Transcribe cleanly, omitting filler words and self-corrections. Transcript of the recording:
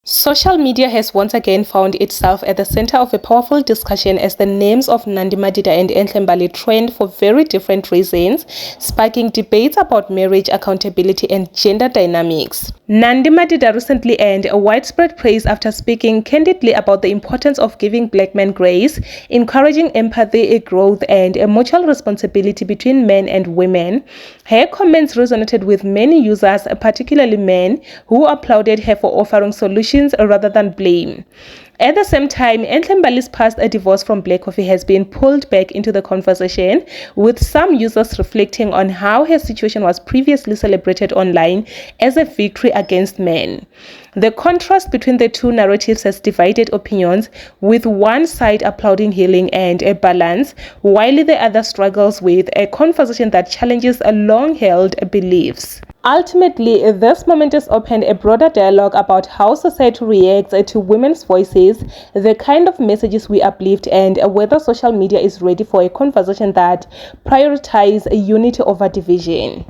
Social media has once again found itself at the center of a powerful discussion as the names of Nandi Madida and Enhle Mbali trend for very different reasons, sparking debates about marriage, accountability, and gender dynamics. Nandi Madida recently earned a widespread praise after speaking candidly about the importance of giving black men grace, encouraging empathy, growth, and a mutual responsibility between men and women. Her comments resonated with many users, particularly men, who applauded her for offering solutions rather than blame. At the same time, Enhle Mbali's past divorce from Black Coffee has been pulled back into the conversation, with some users reflecting on how her situation was previously celebrated online as a victory against men. The contrast between the two narratives has divided opinions, with one side applauding healing and a balance, while the other struggles with a conversation that challenges long-held beliefs. Ultimately, this moment has opened a broader dialogue about how society reacts to women's voices, the kind of messages we uplift, and whether social media is ready for a conversation that prioritizes unity over division.